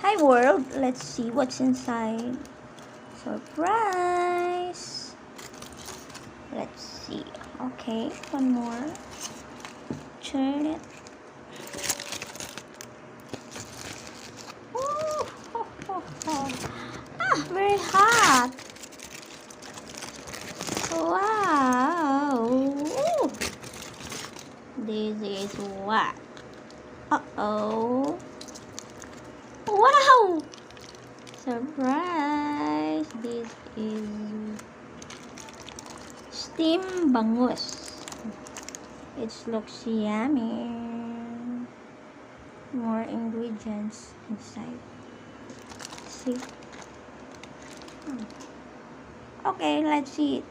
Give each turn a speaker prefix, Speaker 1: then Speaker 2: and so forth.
Speaker 1: Hi world, let's see what's inside. Surprise! Let's see. Okay, one more. Turn it. Ooh, ho, ho, ho. Ah, very hot. Wow. Ooh. This is what? Uh-oh. Wow! Surprise! This is steamed bangus. It looks yummy. More ingredients inside. See? Okay, let's see it.